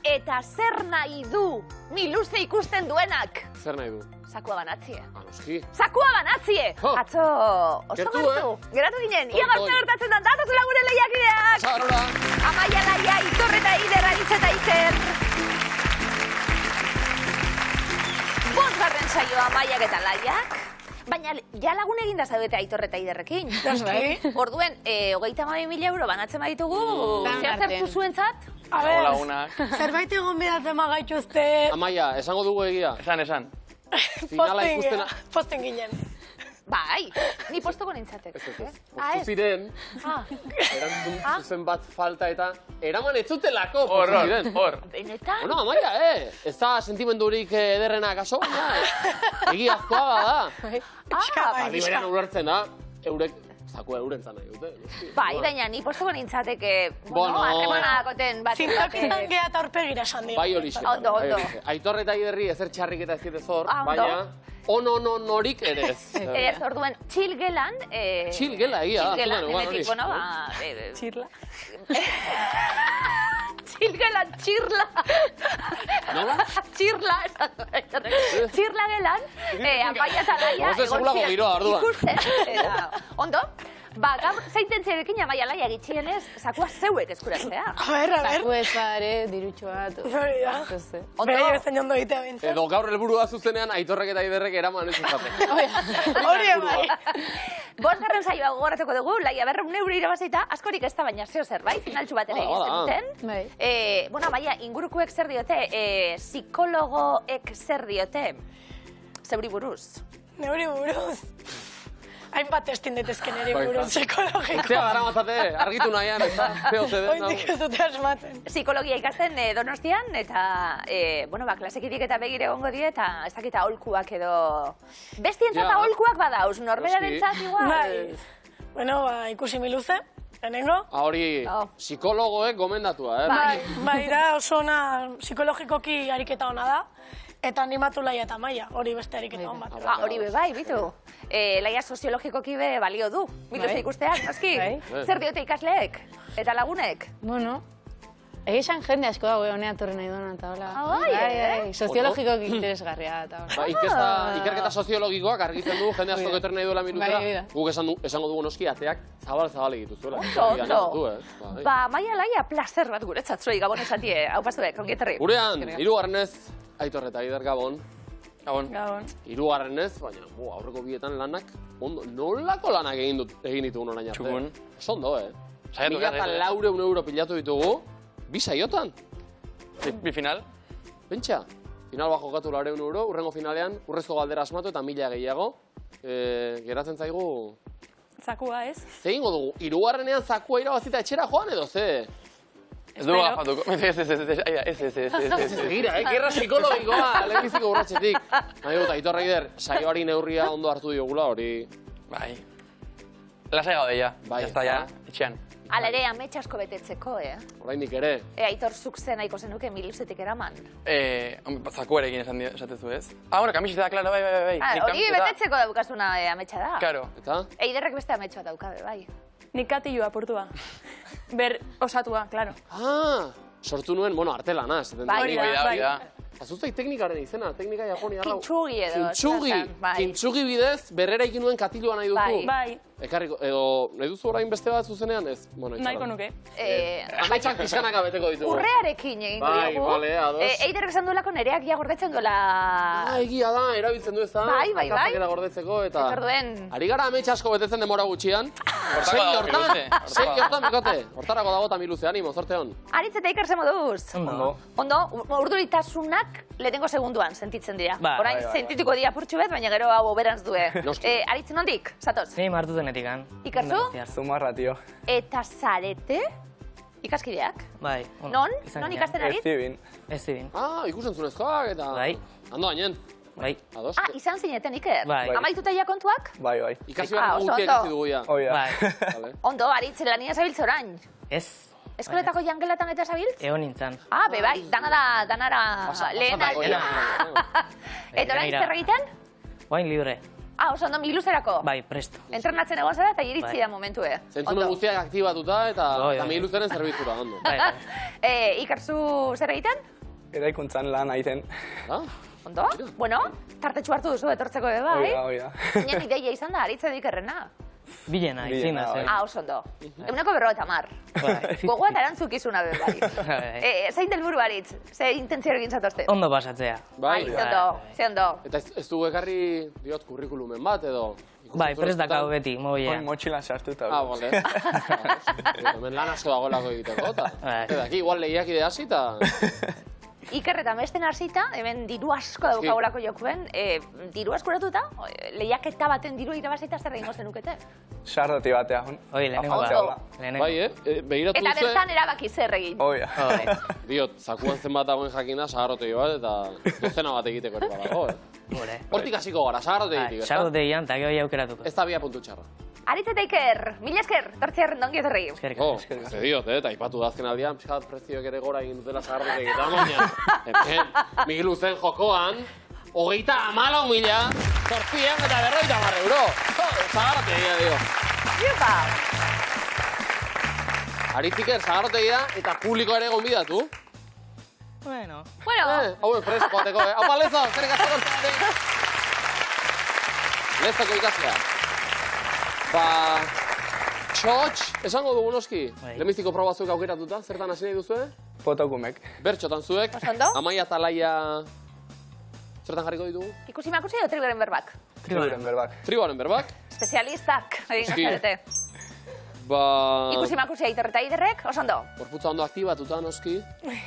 Eta zer nahi du Miluze ikusten duenak? Zer nahi du? Sakua banatzie. Noski. Sakua banatzie! Atzo, oso gertu. Geratu ginen, ia martze gertatzen da, datuzela gure lehiakideak! Sarora! Amaia, Laia, Aitor eta Eider, Aritz eta Iker. Bosgarren saioa Amaiak eta Laiak. Baina, ja lagun eginda zaudete Aitor eta Eiderrekin. Orduen, 32.000 euro banatzen baditugu, zehazertu zuentzat? A ber, zerbait egon bidatzen magaituzte... Amaia, esango dugu egia. Esan. Posten ginen. Bai, ni postoko nintzatek. Postu ziren, erantzun zuzen bat falta eta eraman ez zutelako postu ziren. Benetan? Bueno, Amaia, ez da sentimendurik ederrena kaso, baina egiazkoa bada. Ardi berean ulertzen da, eurek zakua eurentzan nahi dute. Bai, baina ni postoko nintzateke, harremanakoten bat. Zintokizan geha eta aurpegira esan dira. Bai horixe. Ondo. Aitor eta Eiderri ezer txarrik eta ez diete zor, baina on-on-on-norik ere ez. Ez, orduen, txilgelan... Txilgela, egia. Txilgelan, emetik, bueno, ba... Txirla. Txilgelan, txirla. Nola? Txirla, txirla gelan, Amaia eta Laia... Oze segulako giroa, orduan. Ikusten, ondo? Ba, gaur zeintentzearekin Amaia Laia gitxienez, sakua zeuek eskuratzea. A ber. Saku ez bare, dirutxo bat. Hori da. Bera bezain ondo egitea bintzen. Edo gaur helburua zuzenean Aitorrek eta Eiderrek eraman ez izate. Hori bai. Bosgarren saioa gogoratuko dugu, Laia 200 euro irabazita, askorik ez da baina zeo zerbait, finaltxu bat ere egiten duten. Bueno, baina, ingurukuek zer diote, psikologoek zer diote, zeuri buruz. Neuri buruz. Hainbat testin detezken ere buruz psikologiko. Zea gara matzate, argitu nahian, ez da, POCD. Oindik ez dute asmatzen. Psikologia ikasten Donostian, eta, bueno, klasekitik eta begire egongo die, eta ez dakita aholkuak edo... Bestientzat aholkuak badauz, norberarentzat igual. Bai. Bueno, ikusi Miluze, lehenengo. Hori, psikologoek gomendatua, Bai, da oso ona psikologikoki ariketa ona da. Eta animatu Laia eta Amaia, hori beste ariketa hon bat. Hori be bai, bitu. Laia soziologikoki be balio du, Miluze ikusteak, noski? Zer diote ikasleek? Eta lagunek? Bueno, egizan jende asko dago honea torre nahi duena eta hola. Bai, soziologikoak interesgarria eta hola. Ikerketa soziologikoak argitzen du, jende asko etorri nahi duela Miluzera. Guk esango dugu noski, ateak zabal egituzuela. Ondo. Ba, Amaia Laia placer bat guretzat zuei gabon esatie, hau pastuek, ongieterri. Gurean, hirugarrenez, Aitor eta Eider gabon. Gabon. Hirugarrenez, baina aurreko bietan lanak, nolako lanak egin ditugun orain arte. Txukun. Ondo, 1.400 euro pilatu ditugu, 2 saiotan. Bi final? Pentsa, final bat jokatu 100 euro, urrengo finalean, urrezko galdera asmatu eta 1.000 gehiago. Geratzen zaigu... Zakua ez? Ze egingo dugu, hirugarrenean zakua irabazita etxera joan edo ze? Ez dugu gafatuko. Ez. Gira, gerra psikologikoa, lehenbiziko urratxetik. Nahi dut, Aitor Eider, saioari neurria ondo hartu diogula, hori... Bai. Lasai gaude ja. Bai. Ez da ja, etxean. Hala ere, amets asko betetzeko, Oraindik ere. Aitor zuk zen nahiko zenuke Miluzetik eraman. Zakuarekin esatezu ez? Bueno, kamiseta, klaro, bai. Hori betetzeko daukazuna ametsa da. Claro. Eta? Eiderrek beste ametsa daukabe, bai. Nik katilua apurtua. Ber osatua, klaro. Sortu nuen, artelana. Bai, da. Azuztai teknikaren izena, teknika japoni arrau. Kintsugi edo. Kintsugi bidez, berrera ikin nuen katilua nahi duzu. Bai. Ekarriko, edo, nahi duzu orain beste bat zuzenean ez? Nahiko nuke. Ametsak pizkanaka beteko ditugu. Urrearekin egingo dugu. Bai, ados. Eiderrek esan duelako nereak ja gordetzen duela... Egia da, erabiltzen du ez da. Bai. Akazaketa gordetzeko eta... Orduen. Ari gara amets asko betetzen demora gutxian. Sei hortan bikote. Hortarako dago eta Miluze, animo, zorte hon. Aritz eta Iker ze moduz? Ondo, urduritasunak lehenengo segunduan sentitzen dira. Orain sentituko dira purtsu bet, baina gero hau oberantz due. Aritz nondik, zatoz? Ni martutenetik gan. Ikerzu? Zumarra, tio. Eta zarete? Ikaskideak? Bai. Non? Non ikasten arit? Ez zibin. Ikusentzunezkoak eta... Bai. Ando gainen. Bai. Izan zineten, Iker? Bai. Amaituta ja kontuak? Bai. Ikasi behar guztiak ikasi dugu ja. Bai. Ondo, Aritz, lania zabiltz orain? Ez. Eskoletako jangelatan eta zabiltz? Egon nintzen. Bai, danara lehena. Eta orain zer egiten? Oain libre. Oso ondo, miluzerako. Bai, presto. Entrenatzen egon zara eta iritsi da momentu, Zentzumen guztiak aktibatuta eta miluzeren zerbitzura, ondo. Iker, zu zer egiten? Eraikuntzan lan aiten. Ondo? Bueno, tartetxu hartu duzu etortzeko ere bai. Oida. Zinen ideia izan da, aritze Ikerrena. Bilena, izin da zen. Oso ondo. 150. Gogoa eta erantzukizuna be bai. Zein delburu aritz? Ze intentzio egin zatozte? Ondo pasatzea. Bai, ze ondo. Eta ez dugu ekarri, diot, kurrikulumen bat edo? Bai, prest dakau beti, mobilean. Hoi motxilan sartuta. Bale. Hemen lan asko dagoelako egiteko, eta aquí igual lehiakide hasi eta... Iker eta mesten hasita, hemen diru asko daukagolako jokuen, diru askuratuta, lehiaketa baten diru irabazita zer egingo zenukete? Sardoti batea, hon. Oi, lehenengo Ondo. Bai, behiratu Eta duzu... bertan erabaki zer egin. Oia. Diot, zakuan zenbat dagoen jakina, sagarrotegi bat, eta dozena bat egiteko ere badago, Hortik hasiko gara, sagarrotegitik, ezta? Sardotegian, eta gero aukeratuko. Ez da bia puntu txarra. Aritz eta Iker, mila esker, tortziarren dongi etorri. Ze diot, eta ipatu da azken aldian, pixkat prezioek ere gora egin dutela sagarrotegitik, eta baina, hemen, Miluzen jokoan, 34.000, 850 euro. Sagarrotegia, dio. Iepa! Aritz Iker, sagarrotegia, eta publiko ere gonbidatu. Bueno. Hauen fresko bateko, Haupa, Lezo, zer ikasiko gontzagatik. Lezoko ikaslea. Txotx, esango dugu noski. Lemiztiko proba zuek aukeratuta, zertan hasi nahi duzue? Fotokumek. Bertxotan zuek. Osondo? Amaia eta Laia... Zertan jarriko ditugu? Ikusi makusi edo trigoren berbak? Triburen berbak. Trigoaren berbak. Espezialistak, egin gazarete. Ikusi makusi Aitor eta Iderrek, osondo? Gorputza ondo aktibatuta noski.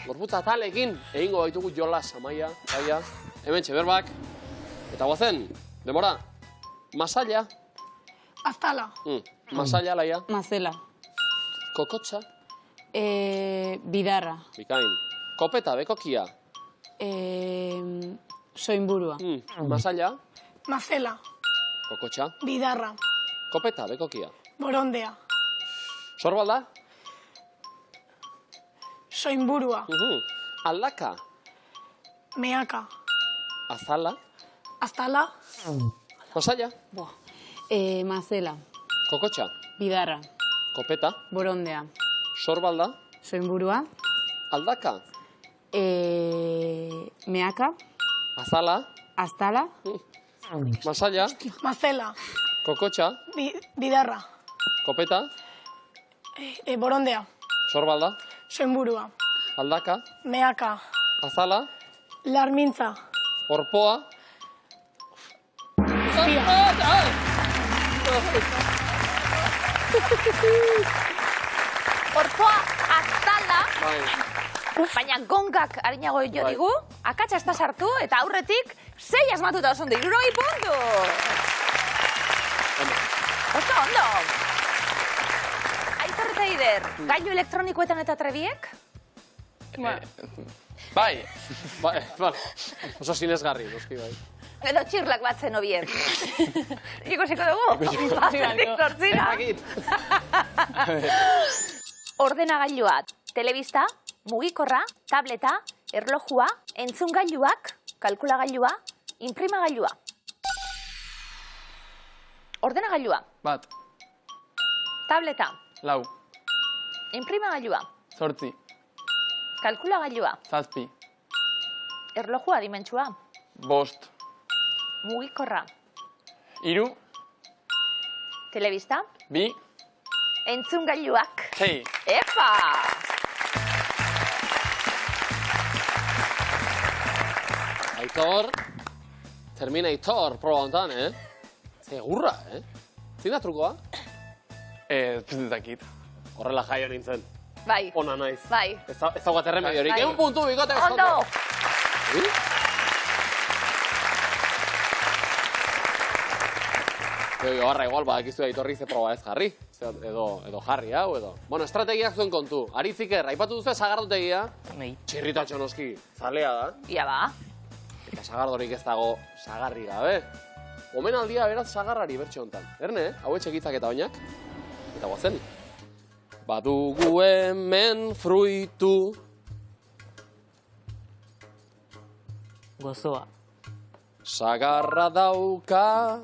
Gorputza atalekin egingo baitugu jolas, Amaia, Laia. Hementxe berbak. Eta guazen, demora. Masalla. Aztala. Masalla, Laia. Mazela. Kokotxa. Bidarra. Bikain. Kopeta, bekokia. Soinburua. Masalla. Mazela. Kokotxa. Bidarra. Kopeta, bekokia. Borondea. Sorbalda. Soinburua. Aldaka. Meaka. Azala. Aztala. Masalla. Mazela. Kokotxa. Bidarra. Kopeta. Borondea. Sorbalda. Soinburua. Aldaka. Meaka. Azala. Aztala. Masalla. Mazela. Kokotxa. Bidarra. Kopeta. Borondea. Sorbalda. Soinburua. Aldaka. Meaka. Azala. Larmintza. Orpoa. Orpoa aztala, baina gongak harinago jo digu, akatsa ez da sartu eta aurretik 6 asmatuta oso ondo, 60 puntu! Oso ondo! Aitor eta Ider, gailu elektronikoetan eta trebiek? Bai. Oso sinesgarri, noski bai. Edo txirlak bat zen obien. Ikusiko dugu? Zortzina. Ordenagailua, telebista, mugikorra, tableta, erlojua, entzungailuak, kalkulagailua, imprimagailua. Ordenagailua, Bat. tableta, Lau. imprimagailua, 8. kalkulagailua, 7. erlojua dimentsua, 5. mugikorra, 3. telebista, 2. entzungailuak. 6. Epa! Aitor, Terminator proba hontan, Segurra, Zein da trukoa? Ez dakit. Horrela jaio nintzen. Bai. Ona naiz. Bai. Ez daugat erremediorik. Bai. 1 puntu, bikote. Ondo! Horra, igual, badakizu Aitorri ze proba ez jarri. Edo jarri, hau, edo. Bueno, estrategiak zuen kontu. Aritz Iker, aipatu duzu sagardotegia. Txirritatxo noski, zalea da. Ia ba. Eta sagardorik ez dago sagarri gabe. Omenaldia beraz sagarrari bertxe hontan. Erne, hau etxekitzak eta oinak. Eta guazen. Badugu hemen fruitu. Gozoa. Sagarra dauka.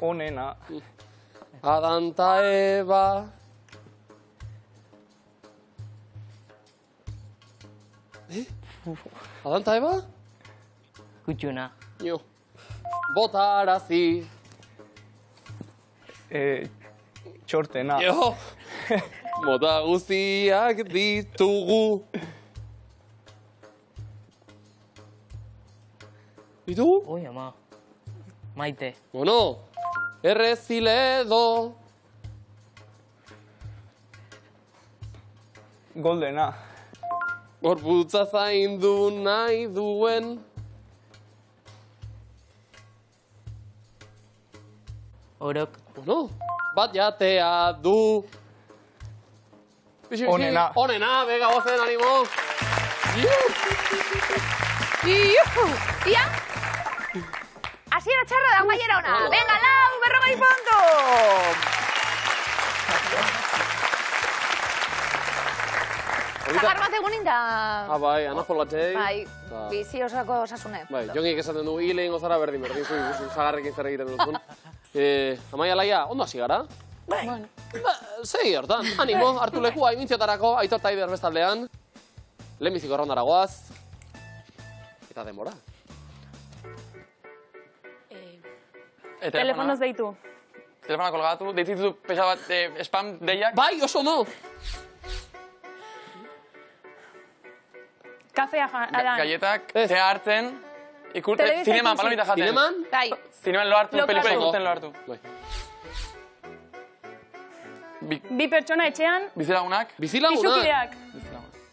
Onena. Adan ta Eva. Adan ta Eva? Kutxuna. Jo. Botarazi. Txortena. Jo. Mota guztiak ditugu. Ditugu? Ui, ama. Maite. Bueno, erreziledo. Goldena. Gorputza zaindu nahi duen. Orok. Bueno, bat jatea du. Bixi, bixi. Onena. Onena, bega, gozen, animo. Iuhu! Ia? Hasiera txarra da, amaiera ona. Venga, lau, 40 puntu! Zagar bat egunin da... Bai, anafolatei. Bai, bizi osako osasune. Bai, jongik esaten du, hile ingo zara berdin zu ikusi, zagarrekin zer egiten duzun. Amaia Laia, ondo hasi gara? Bai. Segi hortan, animo, hartu lekua, imintiotarako, Aitor eta Aider bestaldean. Lehenbiziko errondara goaz. Eta demora. Telefonoz deitu. Telefona kolgatu, deitzitu pesa bat spam deiak. Bai, oso no! Kafea adan. Galletak, Ez. tea hartzen, Telebista zineman, ikusi. palomita jaten. Zineman? Bai, Zineman lo hartu, Lo pelikula hartu. ikusten lo hartu. Bai. Bi pertsona etxean, Bizilagunak. Bizilagunak? pisukideak.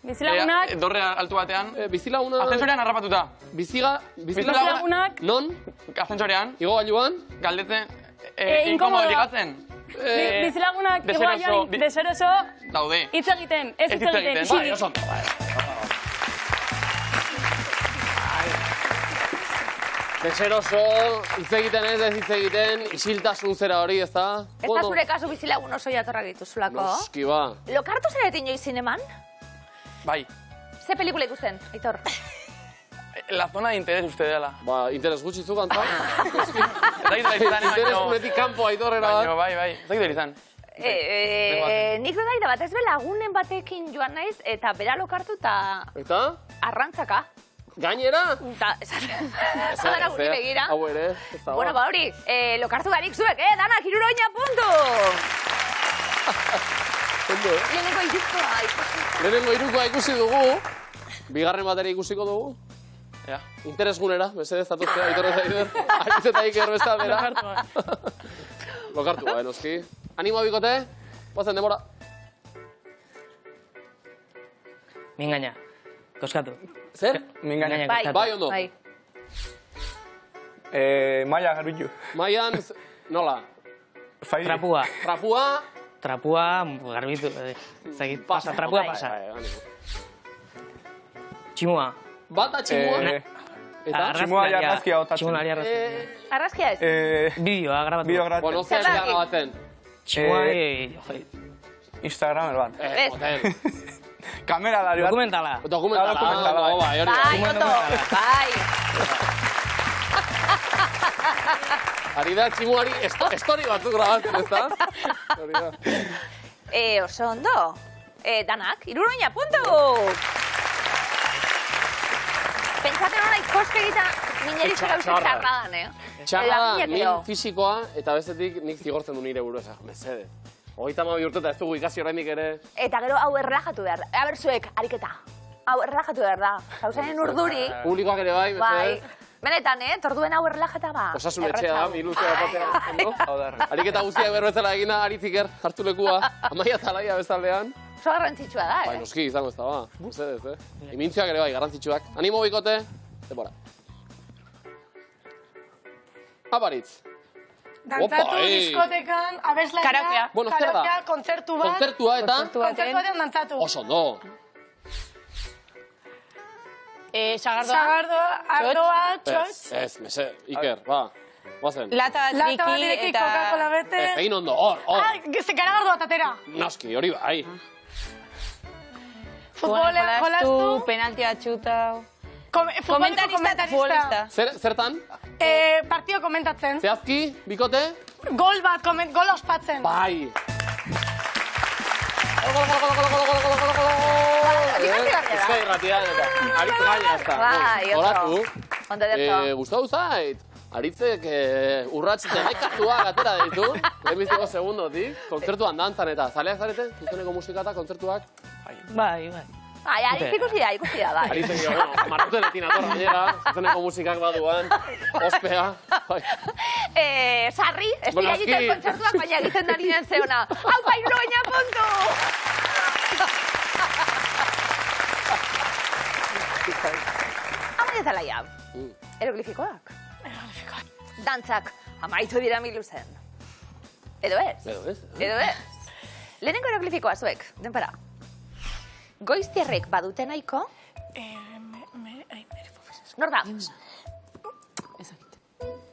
Bizilagunak, Dorre altu batean. Bizilagunak... Ascensorean harrapatuta. bizilagunak, Non? Ascensorean, Igo gailuan? galdetzen, inkomodo. inkomodo ligatzen. bizilagunak, deseroso, igual deseroso, Daude. hitz egiten, ez hitz hitz egiten, egiten. isilik. Bai, oso ondo, bai. Deseroso, hitz egiten ez hitz egiten, isiltasun zera hori, ez da? ez da zure kasu bizilagun oso jatorrak dituzulako. Noski, ba. Lokartu zaretin joi zineman? Bai. Ze pelikula ikusten, Aitor? La zona de interés uste dela. Ba, interes gutxi zu kanta. Ez dakit dela izan, Interes gunetik kanpo Aitorrera baino, bat. bai. Ez dakit dela izan. Nik dut bat ez be lagunen batekin joan naiz, eta bera lokartu eta Eta? arrantzaka. Gainera? Eta esan guri begira. Hau ere, ez da. Bueno, ba hori, lokartu garik zuek, danak, 60 puntu! Ondo, Lehenengo iruzkoa ikusi. Lehenengo hirukoa ikusi dugu, bigarren batera ikusiko dugu. Ja. Interesgunera, mesedez, zatuzte, Aitor eta Aider. Aiz eta Iker bestaldera. Lokartua, noski. Animo bikote, guazen demora. Mingaina. Koskatu. Zer? Mingaina. Bai, Bai, ondo. bai. Maia garbitu. Maian, nola? Fairi. Trapua. Trapua. Trapua, garbitu. Zagit, pasa, trapua Bai. pasa. Bai, animo. Tximua. Bata tximua. Eta? Tximua argazkia botatzen. Tximua argazkia. Arrazkia ez? Bideoa grabatu. Bideo grabatzen. Bueno, zer Zergatik? grabatzen? Tximua, Instagramer bat. Ez. Motel. Kameralari bat. dokumentala. Dokumentala. Dokumentala, Ah, bai, hori da. Bai, ondo, bai. Ari da tximuari estori batzuk grabatzen, ez da? Hori da. Oso ondo. Danak, 60 puntu! Pentsaten hona ikoske egiten mineriko gauze txarradan, Txarra da, Laginak min edo. fisikoa, eta bestetik nik zigortzen du nire burua, mesedez. 32 urte eta ez dugu ikasi oraindik ere. Eta gero hau errelajatu behar da. Aber zuek, ariketa. Hau errelajatu behar da. Gauzainen urduri. Publikoak ere bai, Bai. mesedez. Benetan, torduen hau errelajeta ba. Osasun etxea da, iluzioa batean. no? Hau da. Ariketa guztiak berbezala egina, Aritziker, hartu lekua. Amaia eta Laia bestaldean. Oso garrantzitsua da, Bai, noski, izango ez da, ba. Mesedez, Imintzioak ere bai, garrantzitsuak. Animo bikote, denbora. Aparitz. Dantzatu Opa, diskotekan, abeslaria, Karaokea. Bueno, zer da? karaokea, kontzertu bat. Kontzertua eta Kontzertu batean dantzatu. oso ondo. Sagardoa. Sagardoa, ardoa, txotx. Ez, mese, Iker, ba. Guazen. Lata bat Lata bat ireki ireki, Coca-Cola bete. Egin ondo, hor. Ze garagardo bat atera. Noski, hori bai. Futbolean jolastu. penaltia txuta. Futboleko Comentarista. komentarista. Zertan? Partio komentatzen. Zehazki, bikote? Gol bat, gol ospatzen. Bai! Bizkai irratia, aritz gaina ez da. Bai, Horatu. Ondo derto. Gustatu zait? Aritzek urratz demekatuak atera ditu, lehenbiziko segundotik, kontzertuan dantzan eta zaleak zarete, zuzeneko musika eta kontzertuak. Bai, bai. Bai, aritz ikusi da, bai. Aritzek jo, marrutenekin atorra gainera, zuzeneko musikak baduan, ospea. Sarri, ez dira egiten kontzertuak, baina egiten da ninen zeona. Hau paino baina puntu! Hau ez alaia. Eroglifikoak? Dantzak amaitu dira miluzen. Edo ez? Edo ez? Lehenengo eroglifikoa zuek, denpara. Goiztiarrek badute nahiko? Nor da?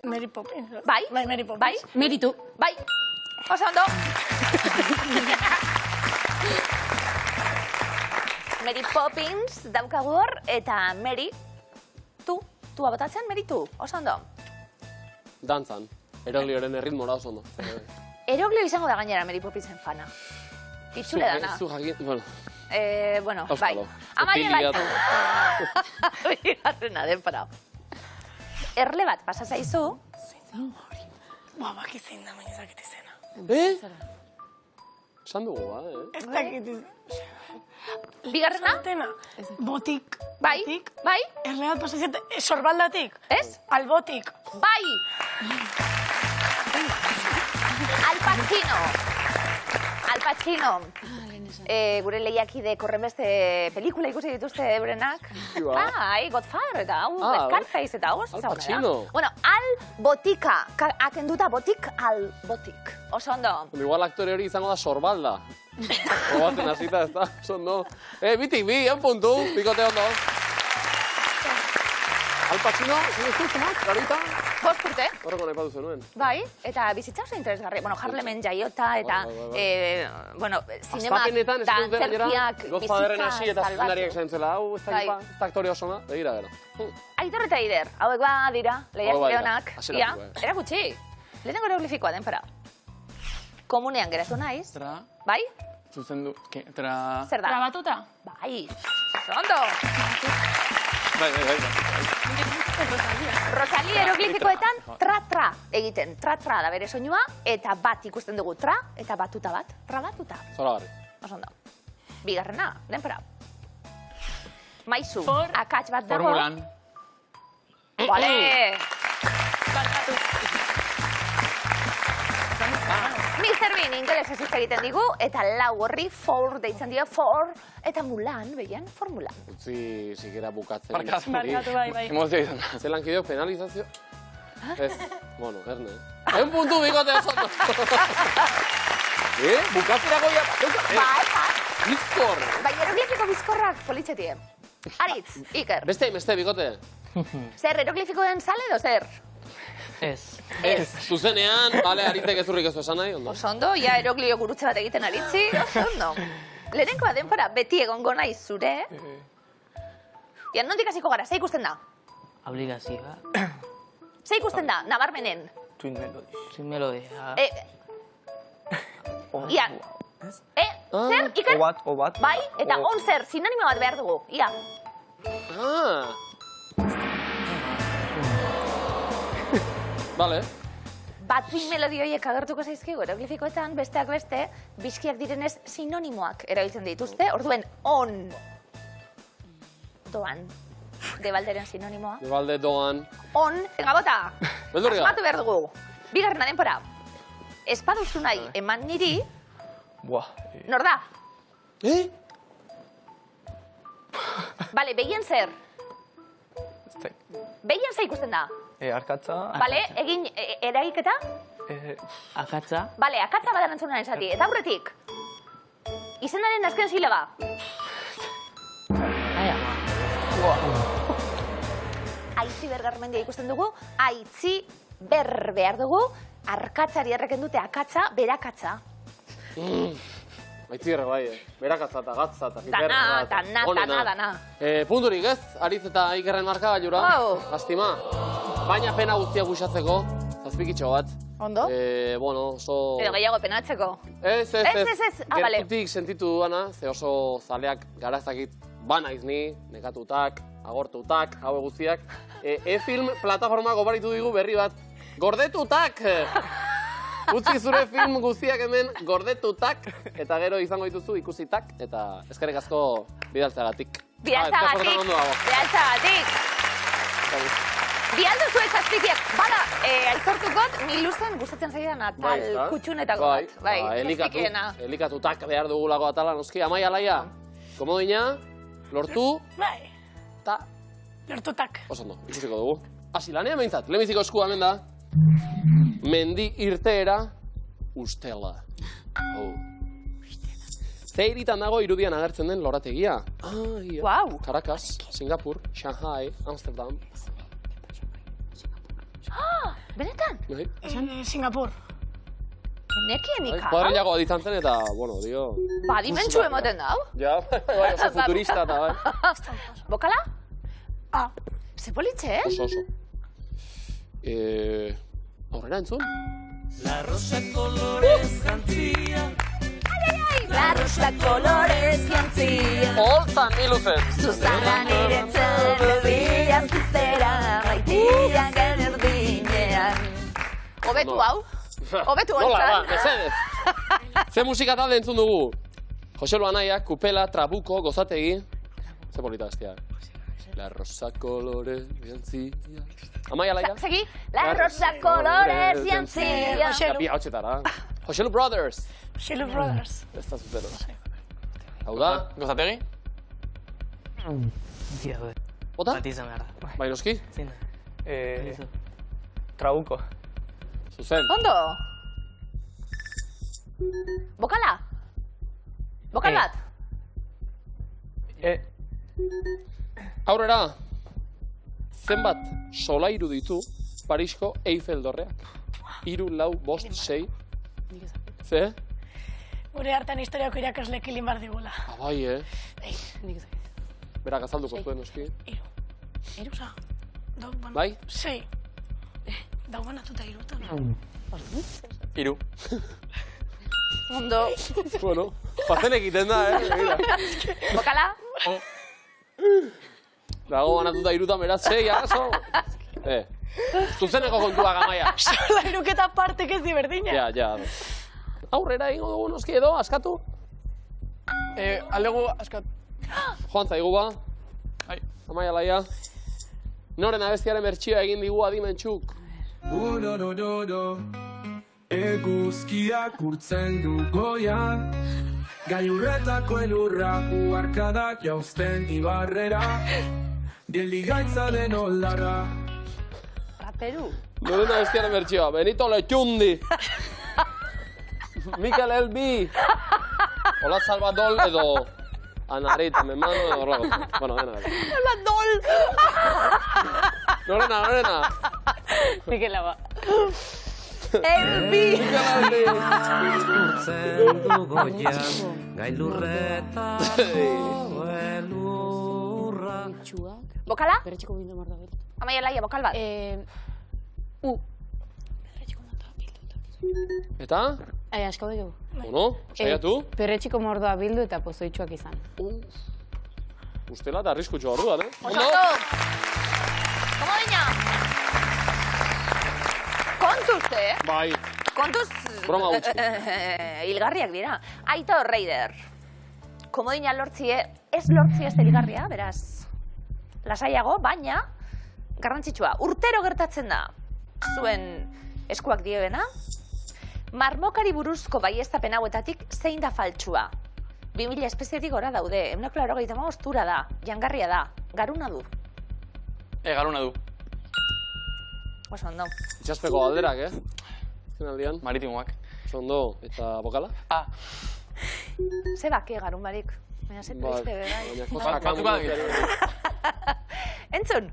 Mary Poppins. Bai? Mary Poppins. Bai? Meritu. Bai? Oso ondo? Mary Poppins daukagu hor, eta Mary, tu abotatzen, Mary tu, oso ondo. Dantzan, eroglioren erritmora oso ondo. Eroglio izango da gainera Mary Poppinsen fana. Itzule dana. Zu jakin, bueno. Bueno, bai. Amaia bigarrena denpara. Erle bat pasa zaizu. Baki zein da, baina ezakit izena. Esan dugu, Ez dakit Bigarrena? izena. Botik. Bai? Bai? Erle bat pasa ziet, sorbaldatik. Ez? Albotik. Bai! Al Pacino. Al Pacino. Gure lehiakide korrenbeste pelikula ikusi dituzte eurenak. Bai, Godfather eta hau, Scarface eta hau. Al Pacino. Bueno, al botika. Akenduta botik, al botik. Oso ondo. Igual aktore hori izango da sorbalda. Probatzen hasita ez da, oso ondo. Bitik bi, puntu, bikote ondo. Al Pacino, zuen zumak, garita? 5 urte. Horreko nahi padu zenuen. Bai, eta bizitza oso interesgarri. Bueno, Harlemen jaiota eta, bueno, zinema, Azpakenetan, ez dut dena dantzerkiak, Godfatheren hasi bizitza eta salbatu. zuzendariak zaintzela. Hau, ez da aktore osona, begira gero. Aitor eta Ider, hauek dira, lehiakide honak. Ia, erakutsi. Lehenengo eroglifikoa denpara. Komunean geratu naiz. Tra, Bai? zuzendu, tra... Zer da? Trabatuta. Bai. Ondo. Bai. Rosalia eroglifikoetan tra-tra egiten. Tra-tra da bere soinua, eta bat ikusten dugu tra, eta batuta bat. Trabatuta. Zoragarri. Oso ondo. Bigarrena, denpera. Maizu, akats bat dago. Formulan. Vale! Mr. Bean ingelesez hitz egiten digu, eta lau horri for deitzen dira, for, eta Mulan, behian, formulan. Utzi, sikera bukatzen. Barkatu, bai. Emozio izan da. Zelan kideok penalizazio? Ez, bueno, erne. Egun puntu bikote oso ondo. Bukatzerako ya Bai, bizkor. bai, eroglifiko bizkorrak politxetie. Aritz, Iker. Beste bikote. Zer, eroglifikoen sale edo zer? Ez. Ez, zuzenean, bale, aritek ezurrik ez esan nahi, ondo. Oso ondo, ja eroglio gurutze bat egiten aritzi, oso ondo. Lehenenkoa denpora beti egongo naiz zure. Ja, nondik hasiko gara, ze ikusten da? Obligazioa. Ze ikusten da, nabarmenen. Twin Melody. Sin melodia. Ia. Zer, Iker? O bat. Bai, eta on zer, sinonimo bat behar dugu. Ia. Bale. Batzuin melodioiek agertuko zaizkigu eroglifikoetan, besteak beste, bizkiak direnez sinonimoak erabiltzen dituzte, orduen on. Doan. Debalderen sinonimoa. Debalde doan. On, venga bota. Beldurria. Asmatu behar dugu. Bigarrena denpora. Ez baduzu nahi eman niri, Buah. nor da? Bale, behien zer? Behien zer ikusten da? Arkatza. Bale, egin eragiketa? Akatza. Bale, akatza badan entzunaren zati. Eta aurretik? Izenaren azken silaba. Ai, ama. Aitzi bergarmendia ikusten dugu. Aitzi ber behar dugu. Arkatzari erreken dute akatza, berakatza. Aitzi bai, berakatza eta gatza eta Dana. Punturik ez, Aritz eta Ikerren marka gailura. Wow. Lastima. Baina pena guztia guxatzeko, zazpikitxo bat. Ondo? Bueno, oso... Edo gehiago penatzeko. Ez. Bale. Gertutik sentitu duana, ze oso zaleak garazakit banaiz ni, nekatutak, agortutak, hau guztiak. E-film plataforma gobaritu digu berri bat. Gordetutak! Utzi zure film guztiak hemen gordetutak, eta gero izango dituzu ikusitak, eta eskerrik asko bidaltzagatik. Bidaltzagatik! Bialduzu ez azpikiak, bada, aitortukot, Miluzen gustatzen zaidan atal kutxunetako bat. Bai, elikatutak behar dugulako atala, noski. Amaia, Laia, komodina, lortu, eta... Lortutak. Osondo, ikusiko dugu. Hasi lanean behintzat, lehenbiziko eskua hemen da. Mendi irteera, ustela. Zeiritan dago irudian agertzen den lorategia. Wow. Caracas, Singapur, Shanghai, Amsterdam. Benetan? Singapur. Nekien ikau? Kuadrilago aditzan zen eta, bueno, dio... Ba, dimentsu emoten dau? Ja, oso futurista eta, bai. Bokala? Ze politxe, Oso. Aurrera entzun? La rosa colores jantzia. La rosa colores jantzia. Holtzan, Miluzen. Zuzara niretzen bezia zuzera maitian generdinean. Obetu hau? Obetu holtzan? Nola, mesedez. Ze musika talde entzun dugu? Jose Luanaiak, Kupela, Trabuko, Gozategi. Ze polita bestia. La rosa colores jantzia. Amaia, Laia? Segi? La rosa colores jantzia. Bi hautsetara. Joselu Brothers. Joselu Brothers. Ez da zutero. Hau da? Gozategi? Tia, bai. Bota? Bat izan behar da. Bai, noski? Zein da? Trabuko. Zuzen. Ondo? Bokala? Bokal bat? Aurrera, zenbat solairu ditu Parisko Eiffel dorreak? 3, 4, 5, 6. Ze? Gure hartan historiako irakasle kilin bar digula. Bai, Berak azalduko zuen, noski. 3. Bai? 6. Dau banatuta 3. 3. Ondo. Bueno, pazen egiten da, Bokala? Dago banatuta 3 beraz 6, agazo? Zuzeneko kontua, Amaia. Solairuk eta partek ez diberdina. Ja. Aurrera egingo dugu noski edo, askatu? Aldegu askatu. Joan zaigu ba. Amaia, Laia. Noren abestiaren bertsioa egin digu adimentxuk. Eguzkiak urtzen du goian, gailurretako elurra uharkadak jauzten ibarrera, dieligaitza den olarra. Raperu. Noren abestiaren bertsioa, Benito Letxundi. Mikel Elbi. Ola Salvador edo Anarita, me mando edo horrego. Bueno, dena. Salvador! Norena. Mikela ba. Elbi! Urtzen du goian, gailurretako elurra. Bokala? Berretxiko bindu marda bildu. Amaia, Laia, bokal bat. Eta? Asko dugu. Bueno, saiatu? Perretxiko mordoa bildu eta pozoitxuak izan. Ustela eta arriskutxo orduan, Ondo! Komodina! Kontuz, Bai. Kontuz... Broma gutxi. Hilgarriak dira. Aita Reider. Komodina lortzie, ez lortzie ez hilgarria, beraz. Lasaiago, baina garrantzitsua. Urtero gertatzen da. Zuen eskuak dioena. Marmokari buruzko baieztapen hauetatik zein da faltsua. 2000 espezietik gora daude. 185 tura da. Jangarria da. Garuna du. Garuna du. Oso ondo. Itxaspeko galderak, Zenaldian. Maritimoak. Oso ondo. Eta bokala? Ze bake garun barik. Baina ze triste, bai. Baina koskak Batuko Entzun!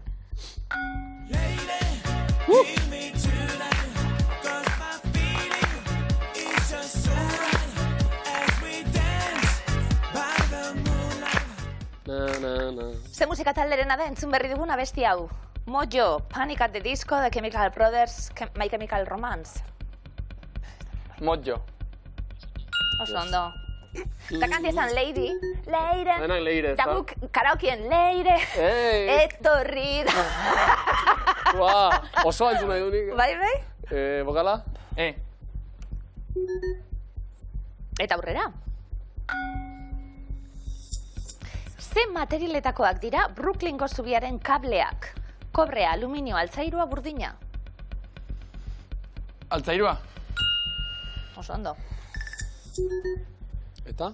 Ze musika talderena da entzun berri dugun abesti hau. Mojo, Panic at the Disco, The Chemical Brothers, My Chemical Romance. Mojo. Oso ondo. Eta kantia esan Lady. Leire. Denak leire, ez Eta da? guk karaokien Leire. Ei! Etorri da. Oso entzun nahi du nik. Bai, bai? Bokala? Eta aurrera. Ze materialetakoak dira Brooklynko zubiaren kableak? Kobrea, aluminio, altzairua, burdina. Altzairua. Oso ondo. Eta?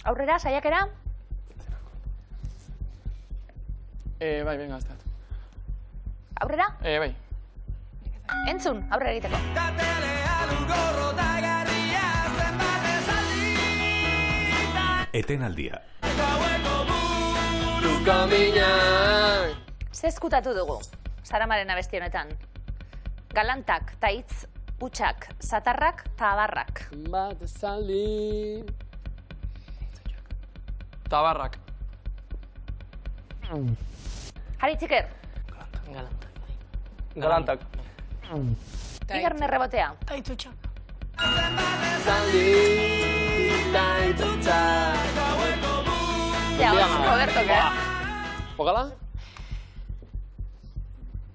Aurrera, saiakera? Bai, venga, ez da. Aurrera? Bai. Entzun, aurrera egiteko. Etenaldia. Ze eskutatu dugu, Saramaren abesti honetan. Galantak, taitz, utxak, zatarrak, tabarrak. Bat ezaldi... Tabarrak. Jari txiker, Galantak. bigarren errebotea. Taitutxak. Ja, Roberto, que? Bokala?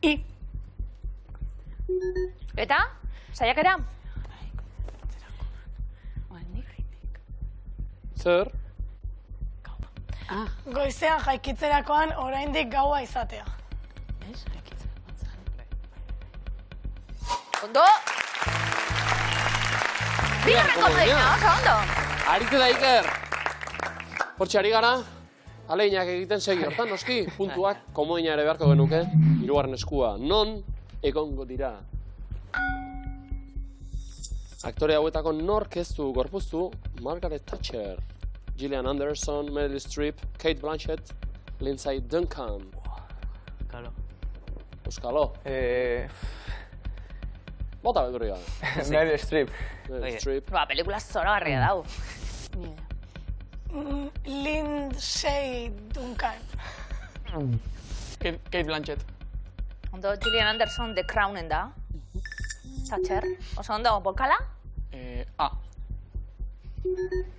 I. Eta? Saiakera? Zer? Goizean jaikitzerakoan oraindik gaua izatea. Ondo? Bigarren komodina, oso ondo. Aritze da Iker! Hortxe ari gara, aleinak egiten segi hortan, noski, puntuak komodina ere beharko genuke, hirugarren eskua, non egongo dira. Aktore hauetako nork ez du gorpuztu, Margaret Thatcher, Gillian Anderson, Meryl Streep, Kate Blanchett, Lindsay Duncan. Kalo. Euskalo. Bota beldurri gara. Meryl Streep. Meryl Streep. Ba, pelikula zoragarria dau. Lindsay Duncan. Kate Blanchett. Ondo, Gillian Anderson The Crownen da. Thatcher. Oso ondo, bokala? A.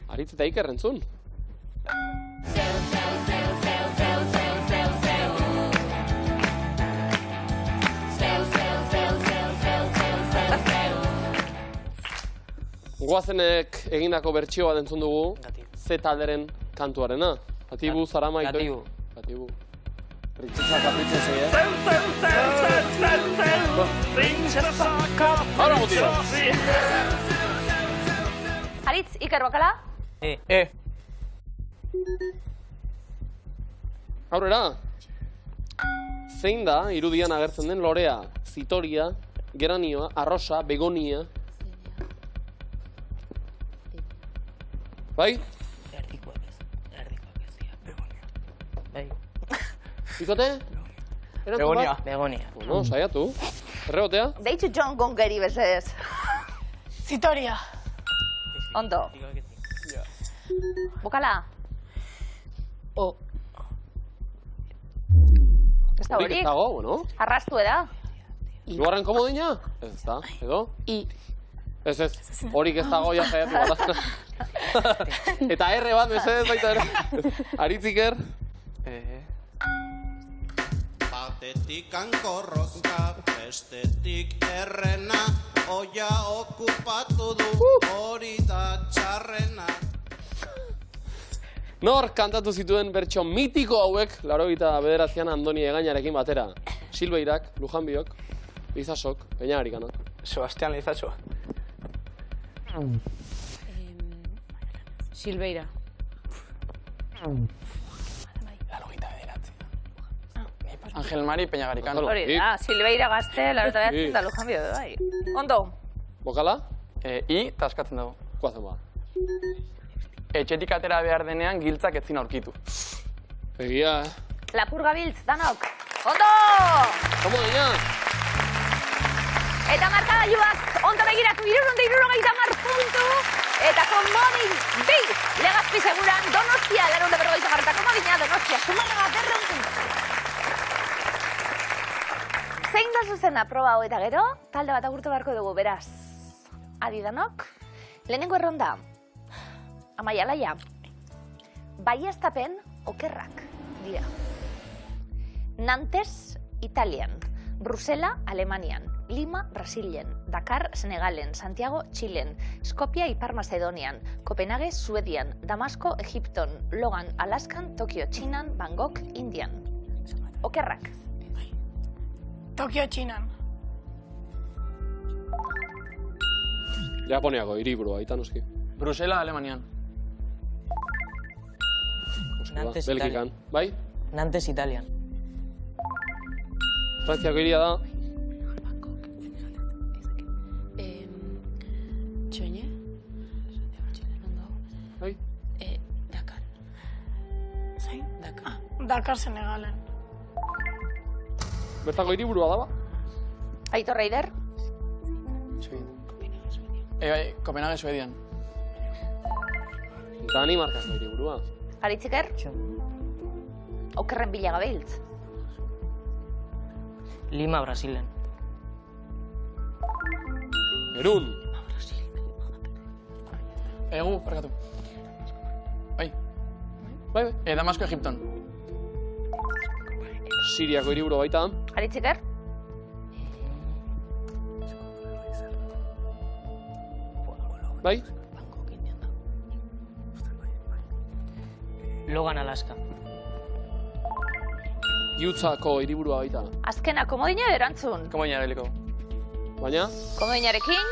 Aritz eta Iker entzun. Goazenek egindako bertsio bat entzun dugu, Z talderen kantuarena. Gatibu, Zarama, Itoi. Gatibu. Gatibu. Princesa Caprichosi, Ahora mutiro. Aritz, Iker, bokala? Aurrera. Zein da irudian agertzen den lorea, zitoria, geranioa, arrosa, begonia. Bai? Ikote? Begonia. Begonia. Bueno, saiatu. Errebotea? Deitzu John Gongeri bezez. Zitoria. Ondo. Bokala? Ez da Horik horik? ez dago, bueno. Arrastu eda? Hirugarren komodina? Ez da, edo? Ez, horik ez dago ja saiatu bat. Eta erre bat, mesedez baita ere. Aritziker? Batetik hankorrozka, bestetik errena, oia okupatu du, hori da txarrena. Nor kantatu zituen bertso mitiko hauek, 89an Andoni Egainarekin batera. Silbeirak, Lujanbiok, Lizasok, Peñagarikanak. Sebastián Lizaso. Silveira. Angel Mari Peñagarikano. Hori da, Silveira gazte, larota behatzen da Lujanbio, bai. Ondo. Bokala? I, eta askatzen dago. Koazen ba. Etxetik atera behar denean giltzak etzin aurkitu. Egia, Lapurga biltz, danok. Ondo! komodina! Eta markagailuak ondo begiratu 370 puntu. Eta komodin bi Legazpi seguran Donostia 450 eta komodina Donostia Zumarraga 200 puntu. Zein da zuzena? Bueno, proba hau eta gero, talde bat agurtu beharko dugu, beraz. Adi danok. Lehenengo erronda. Amaia Laia. Baieztapen okerrak dira. Nantes, Italian. Brusela, Alemanian. Lima, Brasilen. Dakar, Senegalen. Santiago, Txilen. Skopia, Ipar Macedonian. Kopenhague, Suedian. Damasko, Egipton. Logan, Alaskan. Tokio, Txinan. Bangkok, Indian. Okerrak. Tokio Txinan. Japoniako hiriburua, aita noski. Brusela, Alemanian. Nantes, Belgikan, bai? Nantes, Italian. Frantziako hiria da. Txoine? Bai? Dakar. Zein? Dakar. Dakar Senegalen. Bertako hiriburua da, ba? Aitor Reider. Kopenhague, Suedian. Danimarkako hiriburua. Aritziker. Okerren bila gabeiltz. Lima, Brasilen. Perun. Egu, barkatu. Bai. Bai, bai. Damasko, Egipton. Siriako hiriburua baita. Aritziker. Bai? Logan, Alaska. Utahko hiriburua baita. Azkena, komodina erantzun. Komodina geliko. Baina? Komodinarekin.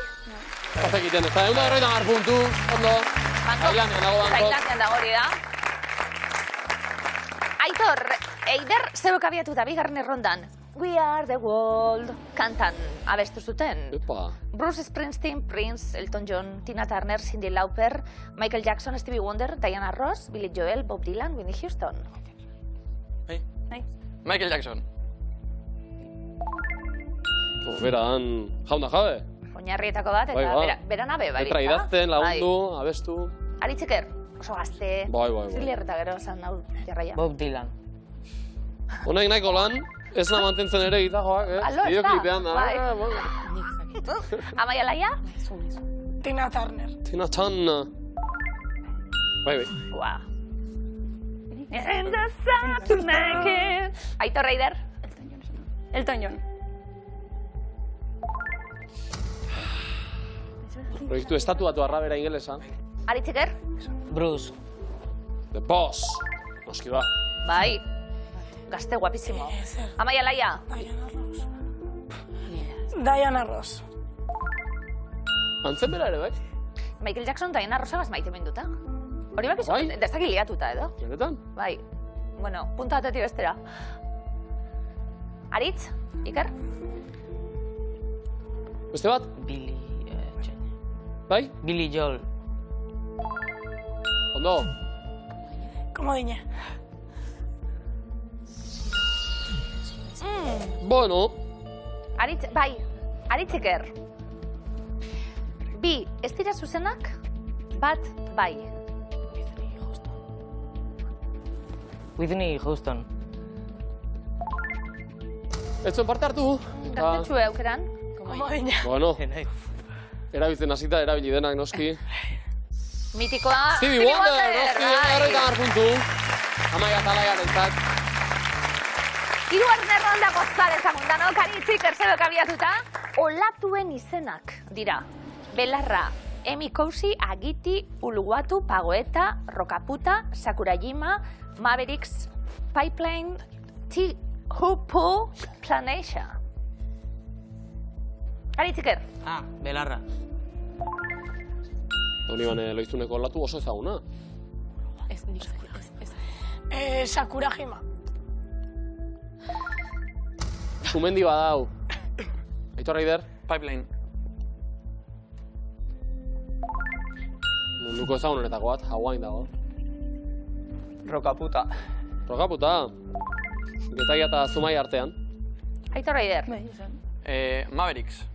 Paz egiten, ez da, 150 puntu, ondo. Tailandian dago Bangkok. Tailandian dago hori da. Aitor, Eider zebek abiatuta bigarren errondan. We are the world. Kantan abestu zuten. Epa. Bruce Springsteen, Prince, Elton John, Tina Turner, Cyndi Lauper, Michael Jackson, Stevie Wonder, Diana Ross, Billy Joel, Bob Dylan, Whitney Houston. Bai. Bai. Michael Jackson. Beran, jaunda jabe. Oinarrietako bat, eta Bai, ba. beran abe, bai. Letra idazten, lagundu, abestu. Aritziker, oso gazte. Bai. Zilier eta gero esan hau jarraia. Bob Dylan. Honek nahiko lan, ez da mantentzen ere gitarroak, Alo, ez da. Bideoklipean da. Bai. Amaia Laia? Tina Turner. Tina Turner. Bai. Ua. And the sun to make it. Aitor Reider? Elton John. Proiektu estatuatu arrabera ingelesa. Aritziker? Bruce. The Boss. Noski ba. Bai. Gazte guapísimo. Amaia Laia? Diana Ross. Antzen bera ere, bai? Michael Jackson eta Diana Rosa maite menduta. Hori bakizu, Bai? destak liatuta edo. Benetan? Bai. Bueno, punta batetik bestera. Aritz? Iker? Beste bat? Billy... Bai? Billy Joel. Ondo? Komodine. Bueno. Aritz, bai. Aritziker. Bi, ez dira zuzenak, bat, bai. Whitney Houston. Ez zuen parte hartu. Gaztetxue aukeran. Komodine. Bueno. Erabiltzen hasita erabili denak noski. Mitikoa. Stevie Wonder, noski, bai. 150 puntu. Amaia Talaiarentzat. Hirugarren erronda gozar ezagundano, Aritzik erzebek abiatuta. Olatuen izenak dira. Belarra, Emi Kousi, Agiti, Uluwatu, Pagoeta, Rokaputa, Sakurajima, Mavericks, Pipeline, T-Hupu, Planesia. Aritziker. Belarra. Doni bane loiztuneko olatu oso ezaguna. Sakurajima. Sumendi badau. Aitor Reider? Pipeline. Munduko ezagunetako bat, Hawaii dago. Rokaputa. Rokaputa. Getaia eta Zumai artean. Aitor Reider. Mavericks.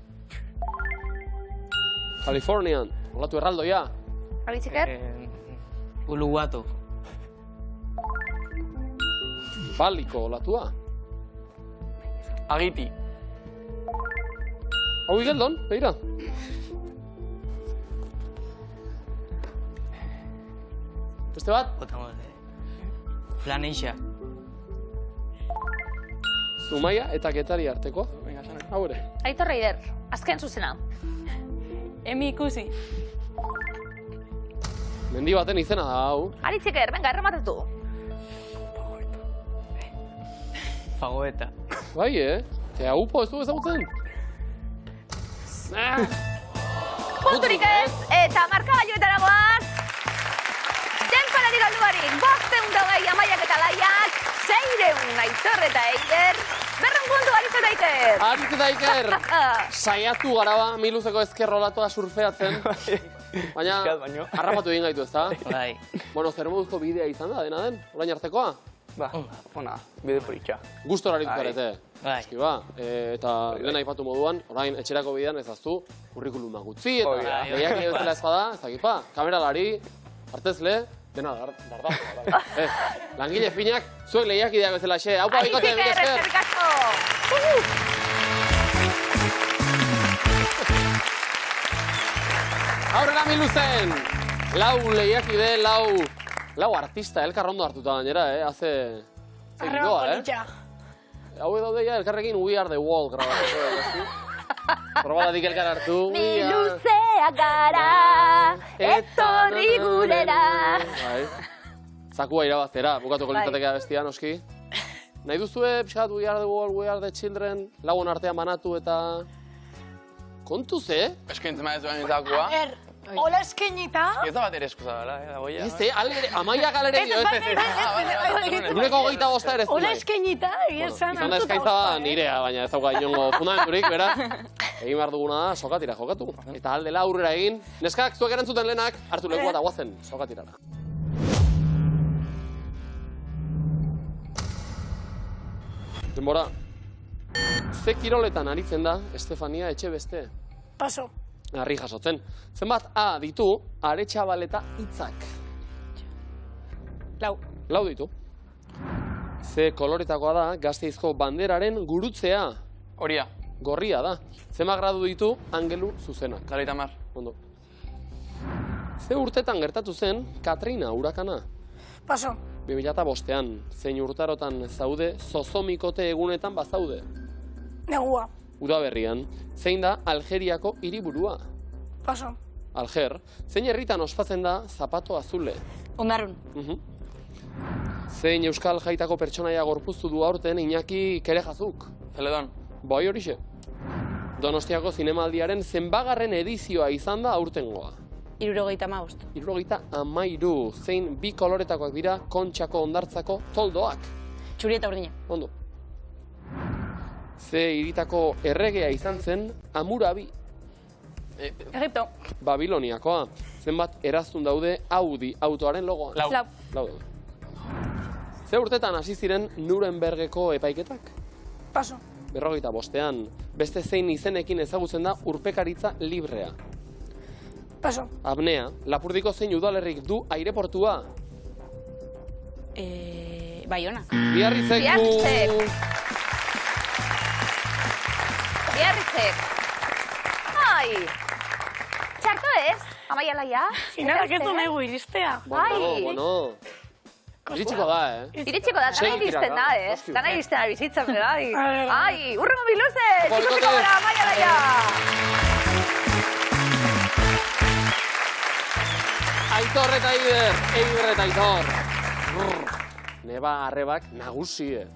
Californian. Olatu erraldoia. Aritziker. Uluwatu. Baliko olatua. Agiti. Hau igeldon, begira. Beste bat? Flaneixa. Zumaia eta Getari arteko. Hau ere. Aitor Reider, azken zuzena. Emi ikusi. Mendi baten izena da, hau. Aritziker, venga, errematatu. Fagoeta. Bai, Te haupo ez du ezagutzen? Punturik ez, eta markagailuetara goaz. Denpararik galdu barik, 520 Amaiak eta Laiak, 600 Aitor eta Eider, 200 puntu Aritz eta Iker. Aritz eta Iker! Saiatu gara ba, miluzeko ezkerrolatoa surfeatzen. Baina, harrapatu egin gaitu ez da? Bai. Bueno, zer moduzko bidea izan da, dena den? Orain artekoa? Ba, ona, bide politxa. Gustora aritu zarete. Bai. Eski ba, eta lehen aipatu moduan, orain etxerako bidean ezaztu kurrikuluma gutzi, eta lehiak bezala ez bada, ez dakit ba, kameralari, artezle, dena dardazkoa. Langile finak, zuek lehiak ideak bezala xe. Haupa, bikote, Aritziker, eskerrik asko! Aurrera miluzen! Lau lehiakide, lau artista elkarrondo hartuta gainera, haze... Arreba politxa. Hau edo deia elkarrekin We Are The Wall grabatu. Probadatik elkar hartu. Miluzeak gara, etorri gurera. Zakua irabaztera, bukatuko litzateke bestia, noski. Nahi duzue, pixat, We Are The Wall, We Are The Children, lagun artean banatu eta... Kontuz, Eskaintzen ma ez duen zakua. Hola eskenita. Ez da bat ere eskuza dela, da boia. Ez, Amaiak alere dio, ez. Uneko 25 ere ez du Hola nahi. eskenita, Izan da eskaintza nirea, baina ez dauka inongo fundamenturik, beraz. Egin behar duguna da, sokatira jokatu. Eta aldela aurrera egin. Neskak, zuek erantzuten lehenak, hartu lekua eta guazen sokatirara. Denbora. Ze kiroletan aritzen da Estefania Etxebeste? Paso. Harri jasotzen. Zenbat A ditu Aretxabaleta hitzak? Lau ditu. Ze koloretakoa da Gasteizko banderaren gurutzea? Horia. Gorria da. Zenbat gradu ditu Angelu Zuzenak? 30. Ondo. Ze urtetan gertatu zen Katrina hurakana? Paso. 2005an, zein urtarotan zaude zozomikote egunetan bazaude? Negua. Udaberrian, zein da Algeriako hiriburua? Paso. Alger, zein herritan ospatzen da zapato azule? Ondarrun. Zein euskal jaitako pertsonaia gorpuztu du aurten Iñaki Kerejazuk? Zeledon. Bai horixe. Donostiako zinemaldiaren zenbagarren edizioa izan da aurtengoa? 75. 73, zein bi koloretakoak dira Kontxako hondartzako toldoak? Txuri eta urdina. Ondo. Ze hiritako erregea izan zen Hammurabi? Egipto. Babiloniakoa. Zenbat eraztun daude Audi autoaren logoan? Lau. Lau daude. Ze urtetan hasi ziren Nurembergeko epaiketak? Paso. 45ean. Beste zein izenekin ezagutzen da urpekaritza librea? Paso. Apnea. Lapurdiko zein udalerrik du aireportua? Baiona. Biarritzek du... Biarritzek. Ai! Txarto ez? Amaia Laia? Finalak ez du nahi iristea. Bueno. Iritsiko da, Iritsiko da, dana iristen da, Dana iristen da bizitzan, bai. Ai, urrengo biluze! Txikutiko gara, Amaia Laia! Aitor eta Eider eta Aitor. Neba arrebak nagusie.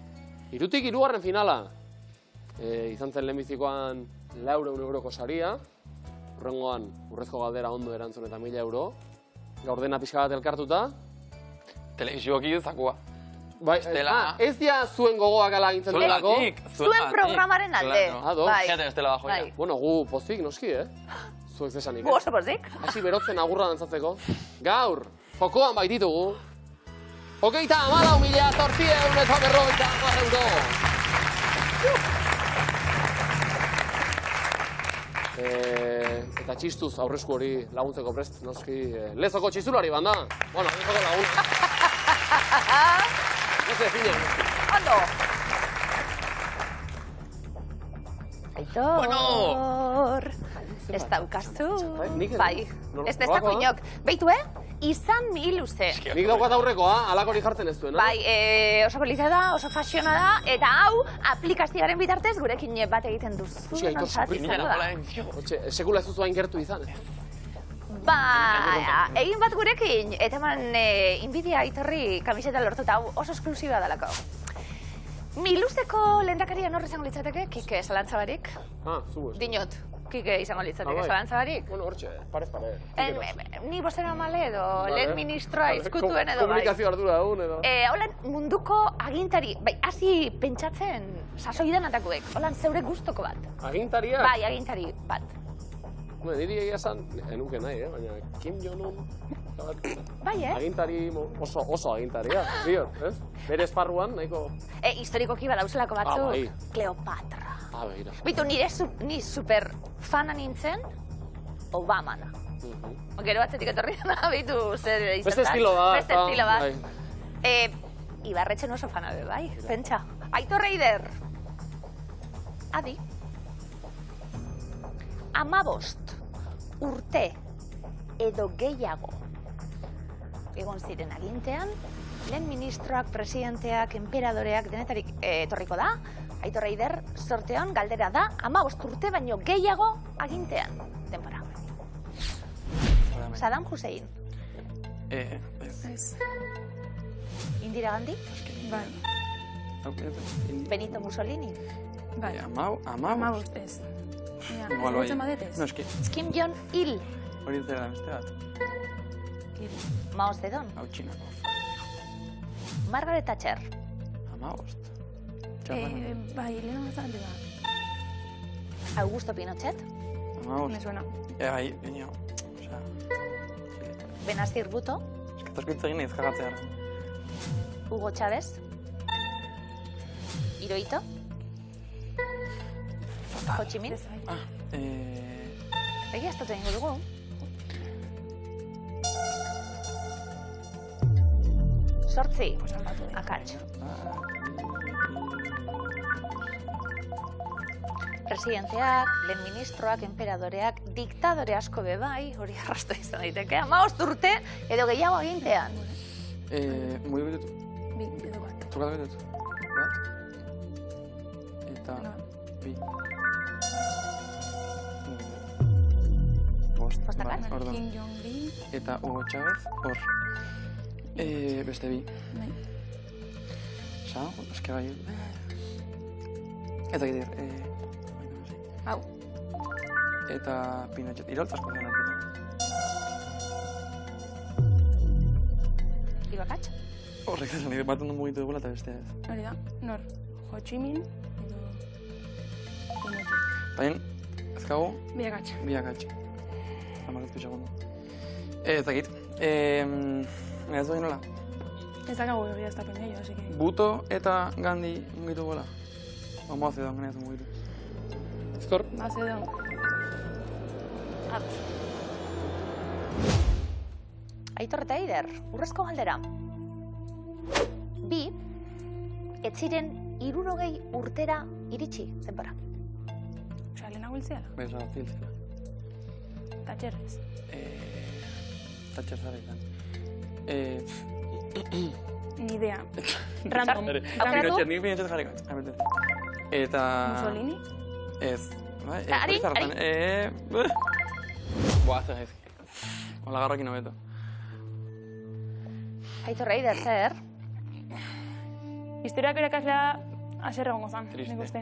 3 hirugarren finala. Izan zen lehenbizikoan 400 euroko saria. Urrengoan urrezko galdera ondo erantzun eta 1000 euro. Gaur dena pixka bat elkartuta. Telebizioak zakua. Bai, ez dia zuen gogoak ala gintzen delako. Zuen programaren alde. Zerate bestela bajo ya. Bueno, gu pozik noski, Zuek zesanik. Gu oso pozik. Hasi berotzen agurra dantzatzeko. Gaur, jokoan baititugu. 34.850 euro. Eta txistuz aurresku hori laguntzeko prest, noski. Lezoko txistulari banda. Bueno, lezoko lagun. No se define. Ondo. Aitor. Bueno. Ez daukazu. Nik Bai, ez dezako inok. Beitu, izan miluze. Nik daukat aurrekoa, alakori jartzen ez duena. Bai, oso polita da, oso fasiona da, eta hau, aplikazioaren bitartez gurekin bat egiten duzu. Aitor, sekula ez duzu hain gertu izan. Ba, egin bat gurekin, eta eman inbidia Aitorri kamiseta lortuta, hau oso esklusiba dalako. Miluzeko lehendakaria norri izango litzateke, Kike Zalantzabarik? Zu ez. Dinot, Kike izango litzateke Zalantzabarik? Bueno, hortxe, parez pare. Ni bozera male edo, lehen ministroa izkutuen edo bai. Komunikazio ardura egun edo. Holan munduko agintari, bai, hasi pentsatzen sasoidan atakuek, holan zeure gustoko bat. Agintariak? Bai, agintari bat. Niri egia esan, enuke nahi, baina Kim Jong-un... Bai, Agintari oso agintaria, diot, ez? Bere esparruan, nahiko... Historikoki badauzelako batzuk, bai. Kleopatra. Begira. Bitu, ni super fana nintzen, Obamana. Gero batzetik etorri dena, bitu, zer izan. Beste estilo da. Beste estilo bat. Ibarretzen oso fana be, bai, pentsa. Aitor Eider. Adi. 15 urte edo gehiago egon ziren agintean, lehen ministroak, presidenteak, enperadoreak, denetarik etorriko da, Aitor Eider sortean galdera da, 15 urte baino gehiago agintean, denbora. Saddam Hussein. Ez. Indira Gandhi. Bai. Benito Mussolini. Bai. Amabos. Ez. Igual bai. No, eski. Kim Jong-il. Hori zera beste bat. Mao Zedong. Hau txinako. Margaret Thatcher. Amabost. Bai, lehena bastante da. Augusto Pinochet. Amabost. Me suena. Bai, baina, osea... Benazir Bhutto. Eskatasko hitz egin nahiz jagatzea. Hugo Chávez. Hirohito. Ho Chi Minh. Egia ez dut egingo dugu. Sortzi. Akats. Presidenteak, lehen ministroak, enperadoreak, diktadore asko bebai, hori arrasto izan daiteke, 15 urte edo gehiago agintean. Mugi betetu. Bi, edo bat. Trukatu betetu. Bat. Eta... Bi. Bost. Bostakar? Kim Jong-il. Eta Hugo Chávez, hor. Beste bi. Bai. Sa, eske bai... Eta gitir, Hau. Eta Pinochet. Iroltzasko zenak. Ibakatx? Horrek zesan, bat ondo mugitu dugula eta bestea ez. Hori da, nor, Ho Chi Minh edo Pinochet. Baina, ezkago, Biakatx. biakatxe. Amaketu segundu. Ez dakit. Ez dugu nola? Ez dakago egia ez da pendeio, así que... Bhutto eta Gandhi mugitu gola. Mao Zedong gana ez mugitu. Ezkor? Mao Zedong. Ados. Aitor eta Eider, urrezko galdera. Bi, ez ziren 60 urtera iritsi, denbora. Osea, lehenago hiltzeala. Bez, hiltzela. Thatcher ez. Thatcher zara izan. Ni idea. Random. Aukeratu? Nik Pinochet jarriko. Eta... Mussolini? Ez. Bai, Ari, Boa, zer gaizki. Ola garrokin hobeto. Aitor Eider, zer? Historiak erakaslea aserre gongo zan, Triste. nik uste.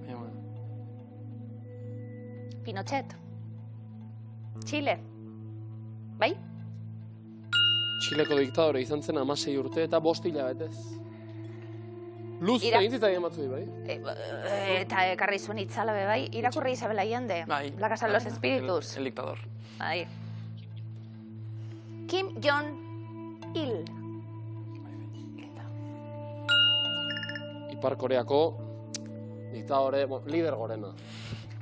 Baina, bueno. Pinochet. Chile. Bai? Txileko diktadore izan zen 16 urte eta 5 hilabetez. Luz egin zitzaien batzuei, bai? Eta ekarri zuen itzala be, bai? Irakurri Isabel Allende. Bai. La Casa de los Espíritus. El dictador. Bai. Kim Jong-il. Ipar Koreako diktadore, lider gorena.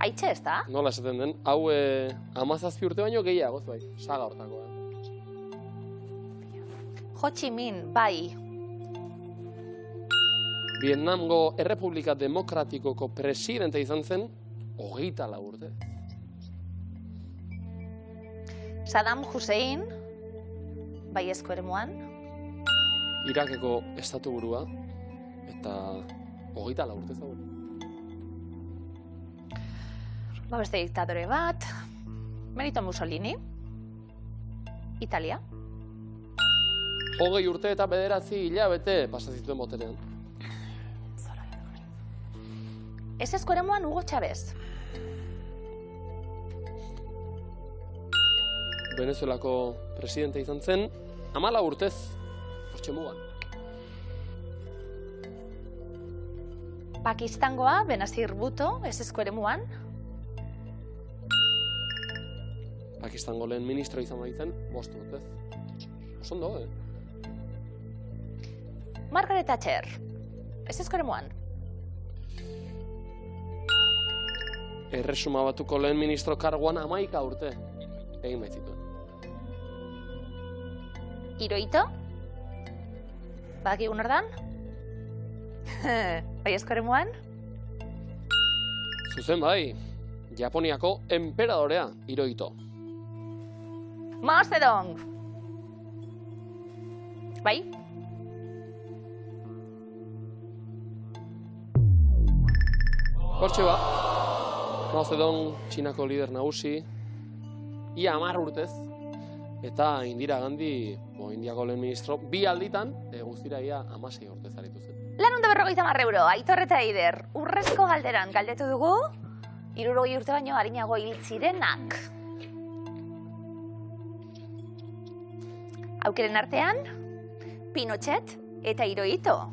Aitxe ez da? Nola esaten den, hau 17 urte baino gehiago, bai, saga hortako. Ho Chi Minh, bai. Vietnamgo Errepublika Demokratikoko presidente izan zen 24 urte. Saddam Hussein, baiezko eremuan. Irakeko estatu burua, eta 24 urte zaur. Beste diktadore bat, Benito Mussolini, Italia. 20 urte eta 9 hilabete pasazituen boterean. SS-ko eremuan Hugo Chávez. Venezuelako presidente izan zen, 14 urtez, hortxe mugan. Pakistangoa, Benazir Bhutto, SS-ko eremuan. Pakistango lehen ministro izan baitzen, 5 urtez. Osondo, Margaret Thatcher, SS-ko eremuan. Erresuma Batuko lehen ministro karguan 11 urte egin baitzituen. Hirohito, badakigun ordan? Baiezko eremuan. Zuzen bai, Japoniako enperadorea Hirohito. Mao Zedong. Bai? Hortxe ba, Mao Zedong Txinako lider nagusi, ia 10 urtez, eta Indira Gandhi, Indiako lehen ministro, 2 alditan, guztira ia 16 urtez aritu zen. Lanun da 50 euro, Aitor eta Eider, urrezko galderan galdetu dugu, 60 urte baino arinago hil zirenak. Aukeren artean, Pinochet eta Hirohito.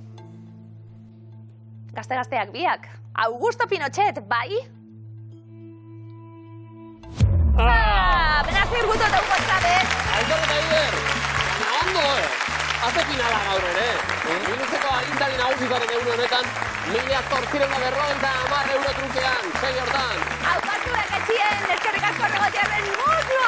Gazte-gazteak biak, Augusto Pinochet, bai? Benazir Bhutto eta Hugo Chávez. Aitor eta Eider, baina ondo, Haze finala gaur ere. Minuzeko agintari nagusizaren egun honetan, 1.850 euro trukean, sei hortan. Aupatu eketxien, eskerrik asko negotiarren mutu,